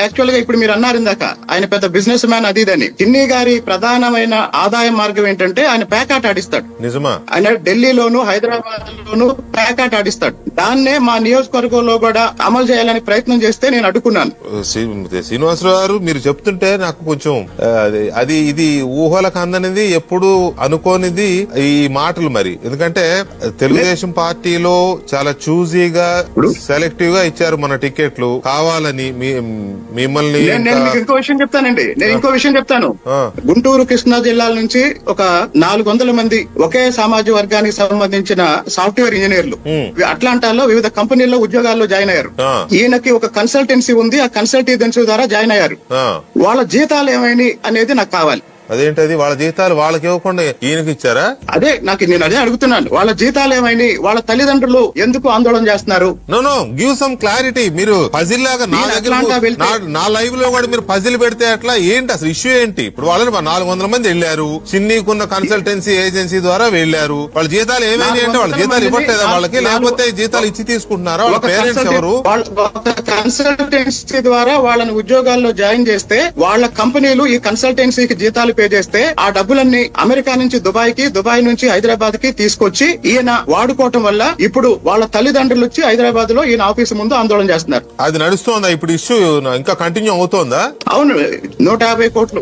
Actual గా ఇప్పుడు మీరు అన్నారు ఇందాక ఆయన పెద్ద బిజినెస్ మ్యాన్ అది ఇదని. చిన్ని గారి ప్రధానమైన ఆదాయ మార్గం ఏంటంటే ఆయన ప్యాకాట్ ఆడిస్తాడు. నిజమా? ఆయన ఢిల్లీలోను హైదరాబాద్ లోను ప్యాకాట్ ఆడిస్తాడు. దాన్నే మా నియోజకవర్గంలో కూడా అమలు చేయాలని ప్రయత్నం చేస్తే నేను అడ్డుకున్నాను. శ్రీనివాసరావు గారు మీరు చెప్తుంటే నాకు కొంచెం అది ఇది ఊహలకు అందనిది, ఎప్పుడు అనుకోనిది ఈ మాటలు. మరి ఎందుకంటే తెలుగుదేశం పార్టీలో చాలా చూజీగా సెలెక్టివ్ గా ఇచ్చారు మన టికెట్లు కావాలని మిమ్మల్ని. నేను మీకు ఇంకో విషయం చెప్తానండి. నేను ఇంకో విషయం చెప్తాను. గుంటూరు కృష్ణా జిల్లాల నుంచి ఒక 400 మంది ఒకే సామాజిక వర్గానికి సంబంధించిన సాఫ్ట్వేర్ ఇంజనీర్లు అట్లాంటాలో వివిధ కంపెనీల్లో ఉద్యోగాల్లో జాయిన్ అయ్యారు. ఈయనకి ఒక కన్సల్టెన్సీ ఉంది. ఆ కన్సల్టెన్సీ ద్వారా జాయిన్ అయ్యారు. వాళ్ళ జీతాలు ఏమైనా అనేది నాకు కావాలి. అదేంటది? వాళ్ళ జీతాలు వాళ్ళకి ఇవ్వకుండా ఈయనకి ఇచ్చారా? నేను అదే అడుగుతున్నాను. వాళ్ళ జీతాలు ఏమైనా, వాళ్ళ తల్లిదండ్రులు ఎందుకు ఆందోళన చేస్తున్నారు? No give some clarity. మీరు పజిల్ లాగా నా లైవ్ లో కూడా మీరు పజిల్ పెడితే అట్లా ఏంటి అసలు ఇష్యూ ఏంటి? ఇప్పుడు వాళ్ళని 400 మంది వెళ్లారు, చిన్నీకున్న కన్సల్టెన్సీ ఏజెన్సీ ద్వారా వెళ్లారు. వాళ్ళ జీతాలు ఏమైనా అంటే వాళ్ళ జీతాలు ఇవ్వట్లేదా వాళ్ళకి? లేకపోతే జీతాలు ఇచ్చి తీసుకుంటున్నారా? వాళ్ళ పేరెంట్స్ ఎవరు? కన్సల్టెన్సీ ద్వారా వాళ్ళని ఉద్యోగాల్లో జాయిన్ చేస్తే వాళ్ళ కంపెనీలు ఈ కన్సల్టెన్సీకి జీతాలు పే చేస్తే ఆ డబ్బులన్నీ అమెరికా నుంచి దుబాయ్ నుంచి హైదరాబాద్ కి తీసుకొచ్చి ఈయన వాడుకోవటం వల్ల ఇప్పుడు వాళ్ళ తల్లిదండ్రులు వచ్చి హైదరాబాద్ లో ఈయన ఆఫీసు ముందు ఆందోళన చేస్తున్నారు. అది నడుస్తోందా ఇప్పుడు? ఇష్యూ ఇంకా కంటిన్యూ అవుతోందా? అవును, 150 కోట్లు.